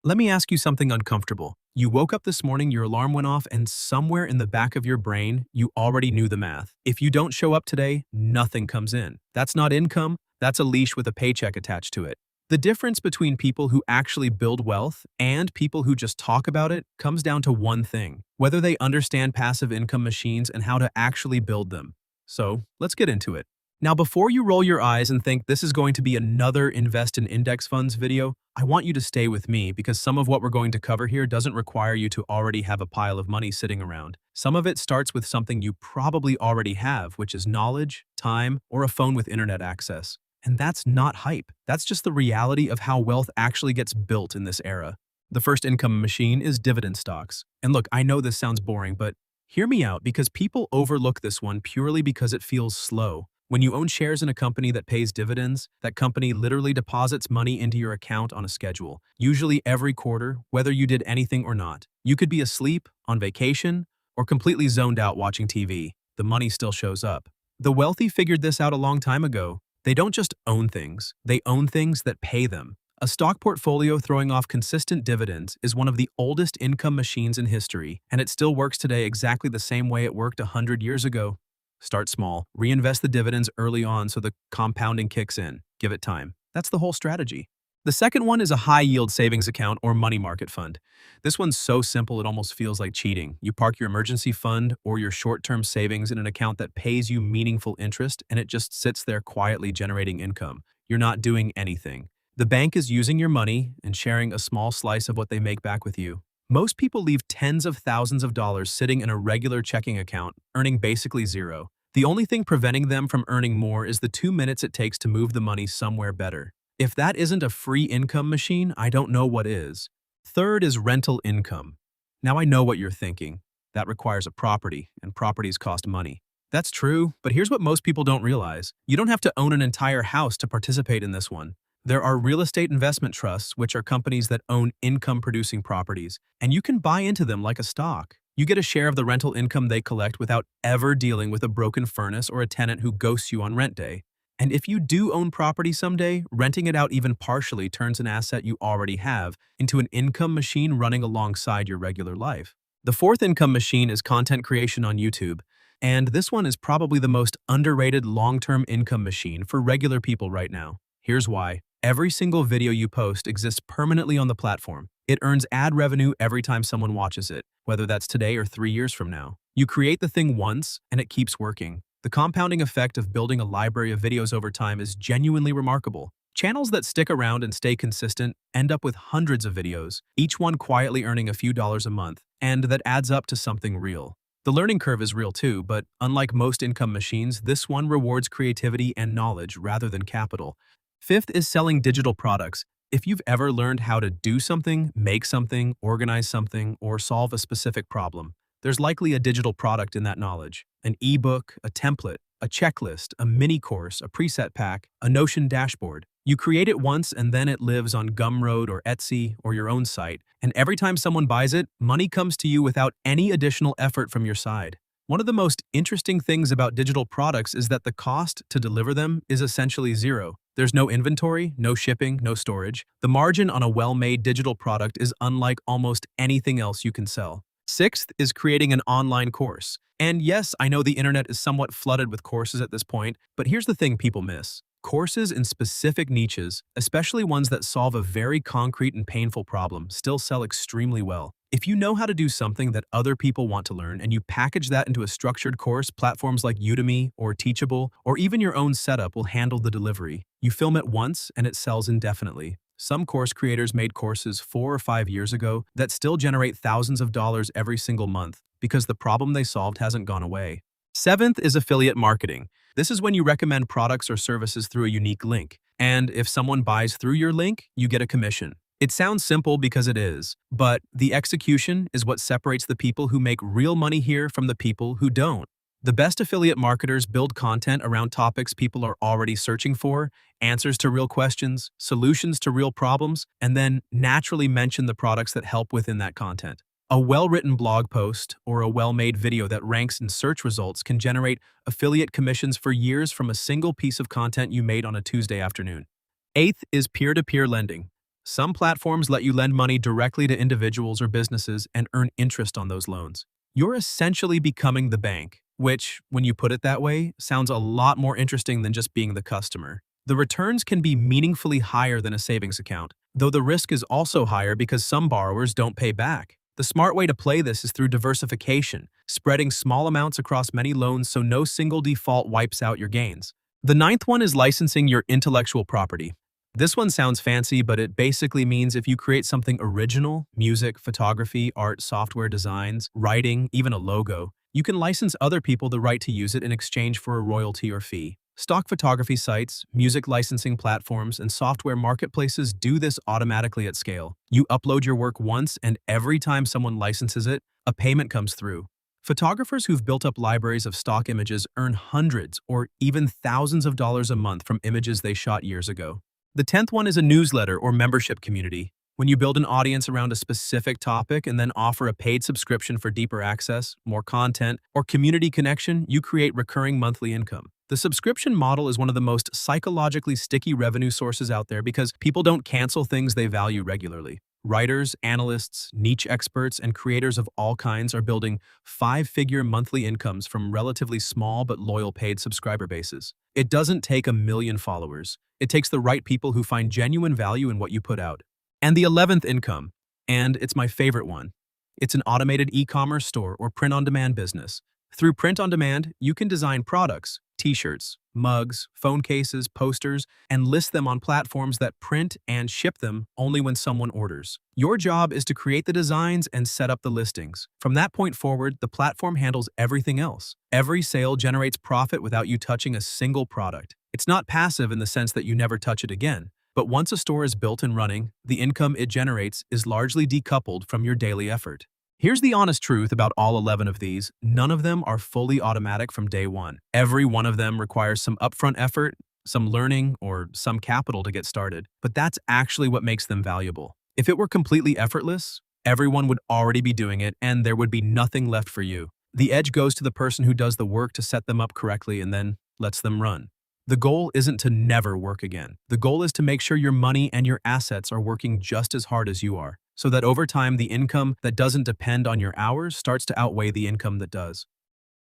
Let me ask you something uncomfortable. You woke up this morning, your alarm went off, and somewhere in the back of your brain, you already knew the math. If you don't show up today, nothing comes in. That's not income, that's a leash with a paycheck attached to it. The difference between people who actually build wealth and people who just talk about it comes down to one thing: whether they understand passive income machines and how to actually build them. So, let's get into it. Now, before you roll your eyes and think this is going to be another invest in index funds video, I want you to stay with me because some of what we're going to cover here doesn't require you to already have a pile of money sitting around. Some of it starts with something you probably already have, which is knowledge, time, or a phone with internet access. And that's not hype. That's just the reality of how wealth actually gets built in this era. The first income machine is dividend stocks. And look, I know this sounds boring, but hear me out because people overlook this one purely because it feels slow. When you own shares in a company that pays dividends, that company literally deposits money into your account on a schedule, usually every quarter, whether you did anything or not. You could be asleep, on vacation, or completely zoned out watching TV. The money still shows up. The wealthy figured this out a long time ago. They don't just own things, they own things that pay them. A stock portfolio throwing off consistent dividends is one of the oldest income machines in history, and it still works today exactly the same way it worked 100 years ago. Start small, reinvest the dividends early on so the compounding kicks in. Give it time. That's the whole strategy. The second one is a high-yield savings account or money market fund. This one's so simple it almost feels like cheating. You park your emergency fund or your short-term savings in an account that pays you meaningful interest and it just sits there quietly generating income. You're not doing anything. The bank is using your money and sharing a small slice of what they make back with you. Most people leave tens of thousands of dollars sitting in a regular checking account, earning basically zero. The only thing preventing them from earning more is the 2 minutes it takes to move the money somewhere better. If that isn't a free income machine, I don't know what is. Third is rental income. Now I know what you're thinking. That requires a property, and properties cost money. That's true, but here's what most people don't realize. You don't have to own an entire house to participate in this one. There are real estate investment trusts, which are companies that own income-producing properties, and you can buy into them like a stock. You get a share of the rental income they collect without ever dealing with a broken furnace or a tenant who ghosts you on rent day. And if you do own property someday, renting it out even partially turns an asset you already have into an income machine running alongside your regular life. The fourth income machine is content creation on YouTube, and this one is probably the most underrated long-term income machine for regular people right now. Here's why. Every single video you post exists permanently on the platform. It earns ad revenue every time someone watches it, whether that's today or 3 years from now. You create the thing once, and it keeps working. The compounding effect of building a library of videos over time is genuinely remarkable. Channels that stick around and stay consistent end up with hundreds of videos, each one quietly earning a few dollars a month, and that adds up to something real. The learning curve is real too, but unlike most income machines, this one rewards creativity and knowledge rather than capital. Fifth is selling digital products. If you've ever learned how to do something, make something, organize something, or solve a specific problem, there's likely a digital product in that knowledge. An ebook, a template, a checklist, a mini course, a preset pack, a Notion dashboard. You create it once and then it lives on Gumroad or Etsy or your own site. And every time someone buys it, money comes to you without any additional effort from your side. One of the most interesting things about digital products is that the cost to deliver them is essentially zero. There's no inventory, no shipping, no storage. The margin on a well-made digital product is unlike almost anything else you can sell. Sixth is creating an online course. And yes, I know the internet is somewhat flooded with courses at this point, but here's the thing people miss. Courses in specific niches, especially ones that solve a very concrete and painful problem, still sell extremely well. If you know how to do something that other people want to learn and you package that into a structured course, platforms like Udemy or Teachable or even your own setup will handle the delivery. You film it once and it sells indefinitely. Some course creators made courses 4 or 5 years ago that still generate thousands of dollars every single month because the problem they solved hasn't gone away. Seventh is affiliate marketing. This is when you recommend products or services through a unique link. And if someone buys through your link, you get a commission. It sounds simple because it is, but the execution is what separates the people who make real money here from the people who don't. The best affiliate marketers build content around topics people are already searching for, answers to real questions, solutions to real problems, and then naturally mention the products that help within that content. A well-written blog post or a well-made video that ranks in search results can generate affiliate commissions for years from a single piece of content you made on a Tuesday afternoon. Eighth is peer-to-peer lending. Some platforms let you lend money directly to individuals or businesses and earn interest on those loans. You're essentially becoming the bank, which, when you put it that way, sounds a lot more interesting than just being the customer. The returns can be meaningfully higher than a savings account, though the risk is also higher because some borrowers don't pay back. The smart way to play this is through diversification, spreading small amounts across many loans so no single default wipes out your gains. The ninth one is licensing your intellectual property. This one sounds fancy, but it basically means if you create something original, music, photography, art, software designs, writing, even a logo, you can license other people the right to use it in exchange for a royalty or fee. Stock photography sites, music licensing platforms, and software marketplaces do this automatically at scale. You upload your work once, and every time someone licenses it, a payment comes through. Photographers who've built up libraries of stock images earn hundreds or even thousands of dollars a month from images they shot years ago. The 10th one is a newsletter or membership community. When you build an audience around a specific topic and then offer a paid subscription for deeper access, more content, or community connection, you create recurring monthly income. The subscription model is one of the most psychologically sticky revenue sources out there because people don't cancel things they value regularly. Writers, analysts, niche experts, and creators of all kinds are building five-figure monthly incomes from relatively small but loyal paid subscriber bases. It doesn't take a million followers. It takes the right people who find genuine value in what you put out. And the 11th income, and it's my favorite one. It's an automated e-commerce store or print-on-demand business. Through print-on-demand, you can design products, t-shirts, mugs, phone cases, posters, and list them on platforms that print and ship them only when someone orders. Your job is to create the designs and set up the listings. From that point forward, the platform handles everything else. Every sale generates profit without you touching a single product. It's not passive in the sense that you never touch it again. But once a store is built and running, the income it generates is largely decoupled from your daily effort. Here's the honest truth about all 11 of these. None of them are fully automatic from day one. Every one of them requires some upfront effort, some learning, or some capital to get started. But that's actually what makes them valuable. If it were completely effortless, everyone would already be doing it and there would be nothing left for you. The edge goes to the person who does the work to set them up correctly and then lets them run. The goal isn't to never work again. The goal is to make sure your money and your assets are working just as hard as you are, so that over time the income that doesn't depend on your hours starts to outweigh the income that does.